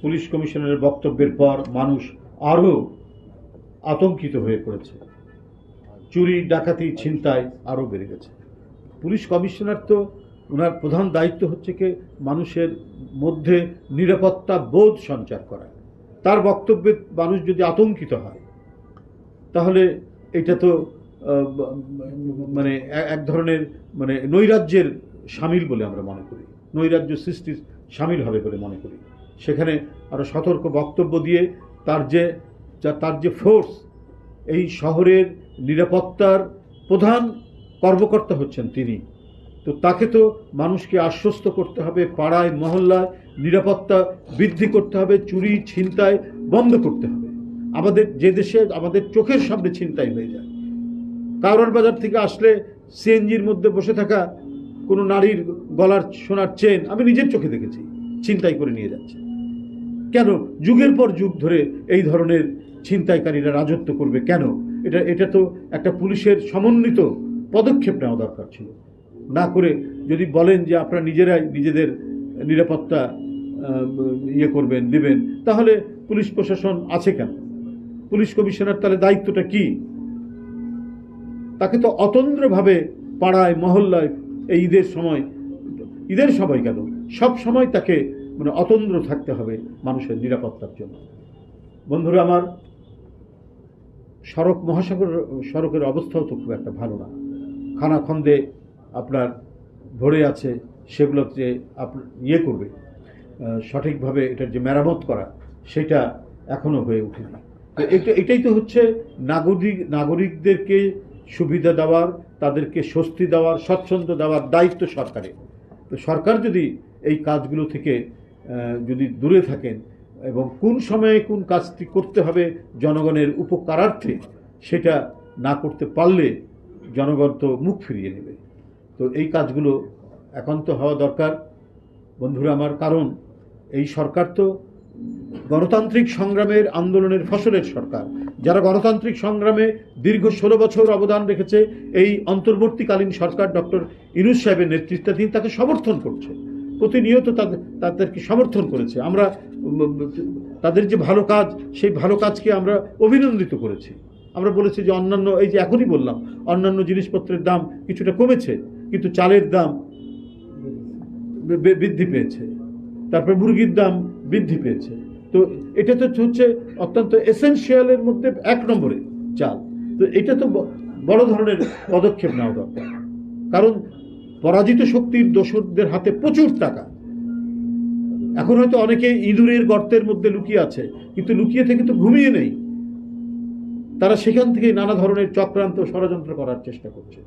Police কমিশনারের বক্তব্যের পর মানুষ আরও আতঙ্কিত হয়ে পড়েছে। চুরি, ডাকাতি, ছিনতাই আরও বেড়ে গেছে। পুলিশ কমিশনার তো ওনার প্রধান দায়িত্ব হচ্ছে কি মানুষের মধ্যে নিরাপত্তা বোধ সঞ্চার করা। তার বক্তব্যে মানুষ যদি আতঙ্কিত হয় তাহলে এটা তো মানে এক ধরনের মানে নৈরাজ্যের সামিল বলে আমরা মনে করি, নৈরাজ্য সৃষ্টির সামিল হবে বলে মনে করি। সেখানে আরও সতর্ক বক্তব্য দিয়ে তার যে ফোর্স, এই শহরের নিরাপত্তার প্রধান কর্মকর্তা হচ্ছেন তিনি, তো তাকে তো মানুষকে আশ্বস্ত করতে হবে, পাড়ায় মহল্লায় নিরাপত্তা বৃদ্ধি করতে হবে, চুরি ছিনতাই বন্ধ করতে হবে। আমাদের যে দেশে আমাদের চোখের সামনে ছিনতাই হয়ে যায়, কারওয়ান বাজার থেকে আসলে সিএনজির মধ্যে বসে থাকা কোনো নারীর গলার সোনার চেন আমি নিজের চোখে দেখেছি ছিনতাই করে নিয়ে যাচ্ছে। কেন যুগের পর যুগ ধরে এই ধরনের ছিনতাইকারীরা রাজত্ব করবে? কেন? এটা তো একটা পুলিশের সমন্বিত পদক্ষেপ নেওয়া দরকার ছিল। না করে যদি বলেন যে আপনারা নিজেরাই নিজেদের নিরাপত্তা করবেন দিবেন, তাহলে পুলিশ প্রশাসন আছে কেন? পুলিশ কমিশনার তাহলে দায়িত্বটা কি? তাকে তো অতন্দ্রভাবে পাড়ায় মহল্লায় এই ঈদের সময় কেন সব সময় তাকে মানে অতন্দ্র থাকতে হবে মানুষের নিরাপত্তার জন্য। বন্ধুরা আমার, মহাসাগর সড়কের অবস্থাও তো খুব একটা ভালো না। খানাখন্দে আপনার ভরে আছে, সেগুলো যে করবে সঠিকভাবে এটার যে মেরামত করা, সেটা এখনো হয়ে ওঠেনি। তো এটাই তো হচ্ছে নাগরিকদেরকে সুবিধা দেওয়ার, তাদেরকে স্বস্তি দেওয়ার, স্বচ্ছন্দ দেওয়ার দায়িত্ব সরকারের। তো সরকার যদি এই কাজগুলো থেকে যদি দূরে থাকেন এবং কোন সময়ে কোন কাজটি করতে হবে জনগণের উপকারার্থে, সেটা না করতে পারলে জনগণ তো মুখ ফিরিয়ে নেবে। তো এই কাজগুলো একান্ত হওয়া দরকার বন্ধুরা আমার। কারণ এই সরকার তো গণতান্ত্রিক সংগ্রামের আন্দোলনের ফসলের সরকার। যারা গণতান্ত্রিক সংগ্রামে দীর্ঘ 16 বছর অবদান রেখেছে, এই অন্তর্বর্তীকালীন সরকার ডক্টর ইউনূস সাহেবের নেতৃত্বাধীন তাকে সমর্থন করছে, প্রতিনিয়ত তাদেরকে সমর্থন করেছে। আমরা তাদের যে ভালো কাজ, সেই ভালো কাজকে আমরা অভিনন্দিত করেছি। আমরা বলেছি যে অন্যান্য, এই যে এখনই বললাম, অন্যান্য জিনিসপত্রের দাম কিছুটা কমেছে, কিন্তু চালের দাম বৃদ্ধি পেয়েছে, তারপর মুরগির দাম বৃদ্ধি পেয়েছে। তো এটা তো হচ্ছে অত্যন্ত এসেনশিয়ালের মধ্যে 1 নম্বরে চাল। তো এটা তো বড় ধরনের পদক্ষেপ নেওয়া দরকার। কারণ পরাজিত শক্তির দোসরদের হাতে প্রচুর টাকা। এখন হয়তো অনেকে ইঁদুরের গর্তের মধ্যে লুকিয়ে আছে, কিন্তু লুকিয়ে থেকে তো ঘুমিয়ে নেই। তারা সেখান থেকে নানা ধরনের চক্রান্ত ষড়যন্ত্র করার চেষ্টা করছে।